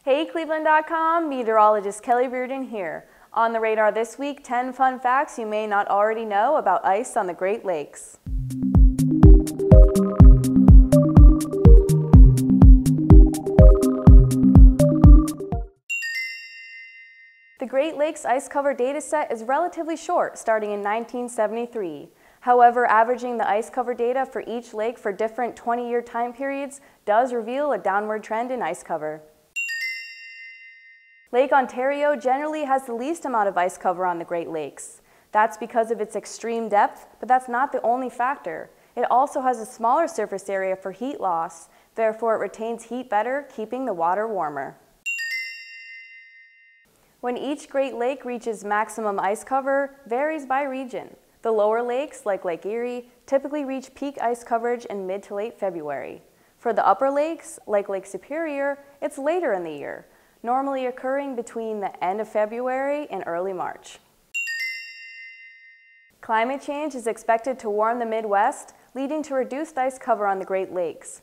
Hey cleveland.com, meteorologist Kelly Reardon here. On the radar this week, 10 fun facts you may not already know about ice on the Great Lakes. The Great Lakes ice cover data set is relatively short, starting in 1973. However, averaging the ice cover data for each lake for different 20-year time periods does reveal a downward trend in ice cover. Lake Ontario generally has the least amount of ice cover on the Great Lakes. That's because of its extreme depth, but that's not the only factor. It also has a smaller surface area for heat loss, therefore it retains heat better, keeping the water warmer. When each Great Lake reaches maximum ice cover varies by region. The lower lakes, like Lake Erie, typically reach peak ice coverage in mid to late February. For the upper lakes, like Lake Superior, it's later in the year, normally occurring between the end of February and early March. Climate change is expected to warm the Midwest, leading to reduced ice cover on the Great Lakes.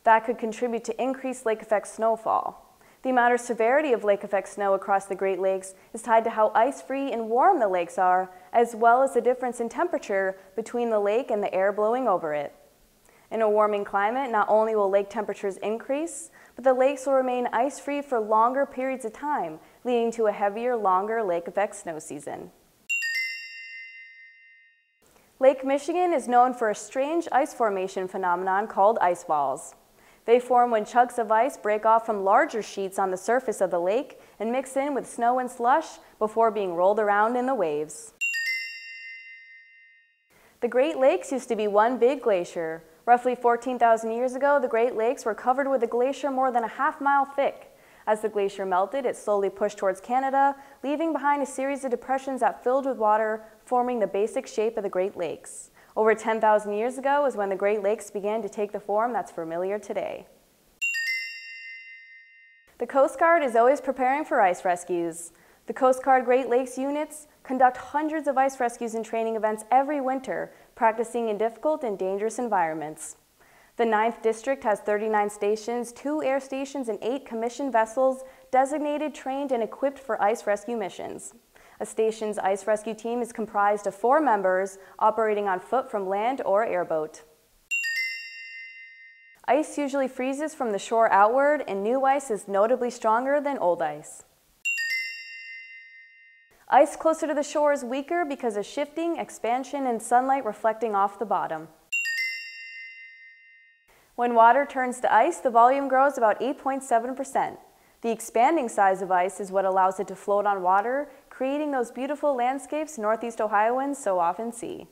That could contribute to increased lake effect snowfall. The amount or severity of lake effect snow across the Great Lakes is tied to how ice-free and warm the lakes are, as well as the difference in temperature between the lake and the air blowing over it. In a warming climate, not only will lake temperatures increase, but the lakes will remain ice-free for longer periods of time, leading to a heavier, longer lake effect snow season. Lake Michigan is known for a strange ice formation phenomenon called ice balls. They form when chunks of ice break off from larger sheets on the surface of the lake and mix in with snow and slush before being rolled around in the waves. The Great Lakes used to be one big glacier. Roughly 14,000 years ago, the Great Lakes were covered with a glacier more than a half-mile thick. As the glacier melted, it slowly pushed towards Canada, leaving behind a series of depressions that filled with water, forming the basic shape of the Great Lakes. Over 10,000 years ago is when the Great Lakes began to take the form that's familiar today. The Coast Guard is always preparing for ice rescues. The Coast Guard Great Lakes units conduct hundreds of ice rescues and training events every winter, practicing in difficult and dangerous environments. The 9th District has 39 stations, 2 air stations, and 8 commissioned vessels designated, trained, and equipped for ice rescue missions. A station's ice rescue team is comprised of 4 members operating on foot from land or airboat. Ice usually freezes from the shore outward, and new ice is notably stronger than old ice. Ice closer to the shore is weaker because of shifting, expansion, and sunlight reflecting off the bottom. When water turns to ice, the volume grows about 8.7%. The expanding size of ice is what allows it to float on water, creating those beautiful landscapes Northeast Ohioans so often see.